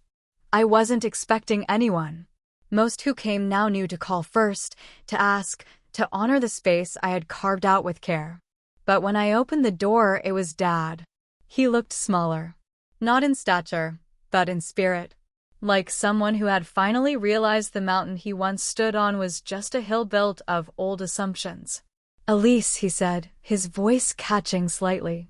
I wasn't expecting anyone. Most who came now knew to call first, to ask, to honor the space I had carved out with care. But when I opened the door, it was Dad. He looked smaller. Not in stature, but in spirit. Like someone who had finally realized the mountain he once stood on was just a hill built of old assumptions. "Elise," he said, his voice catching slightly.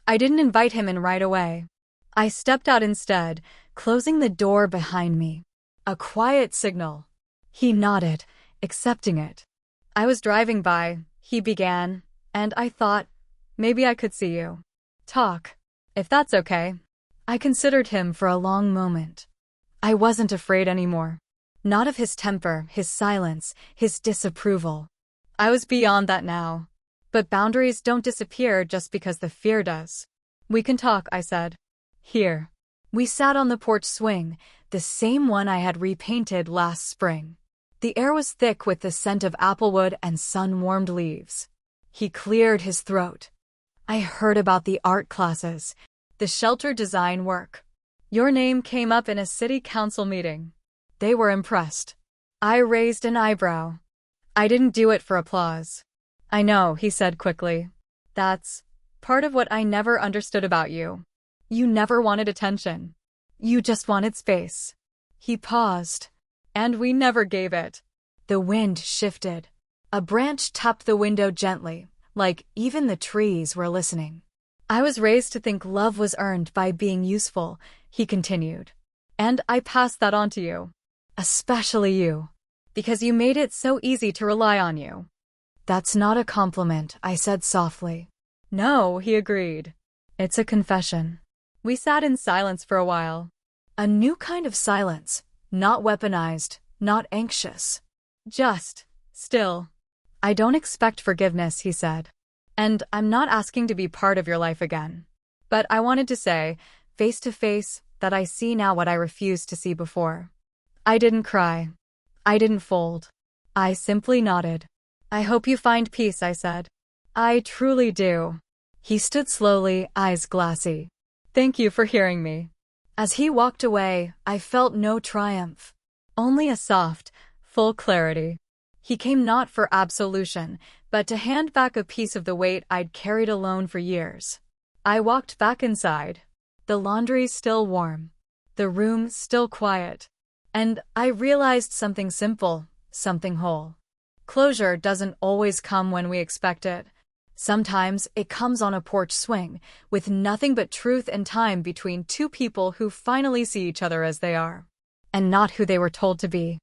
I didn't invite him in right away. I stepped out instead, closing the door behind me. A quiet signal. He nodded, accepting it. "I was driving by," he began, "and I thought, maybe I could see you. Talk. If that's okay." I considered him for a long moment. I wasn't afraid anymore. Not of his temper, his silence, his disapproval. I was beyond that now. But boundaries don't disappear just because the fear does. We can talk, I said. Here. We sat on the porch swing, the same one I had repainted last spring. The air was thick with the scent of applewood and sun-warmed leaves. He cleared his throat. I heard about the art classes, the shelter design work. Your name came up in a city council meeting. They were impressed. I raised an eyebrow. I didn't do it for applause. I know, he said quickly. That's part of what I never understood about you. You never wanted attention. You just wanted space. He paused. And we never gave it. The wind shifted. A branch tapped the window gently, like even the trees were listening. I was raised to think love was earned by being useful, he continued. And I passed that on to you. Especially you. Because you made it so easy to rely on you. That's not a compliment, I said softly. No, he agreed. It's a confession. We sat in silence for a while. A new kind of silence, not weaponized, not anxious. Just still. I don't expect forgiveness, he said. And I'm not asking to be part of your life again. But I wanted to say, face to face, that I see now what I refused to see before. I didn't cry. I didn't fold. I simply nodded. I hope you find peace, I said. I truly do. He stood slowly, eyes glassy. Thank you for hearing me. As he walked away, I felt no triumph. Only a soft, full clarity. He came not for absolution, but to hand back a piece of the weight I'd carried alone for years. I walked back inside. The laundry still warm. The room still quiet. And I realized something simple, something whole. Closure doesn't always come when we expect it. Sometimes it comes on a porch swing, with nothing but truth and time between two people who finally see each other as they are, and not who they were told to be.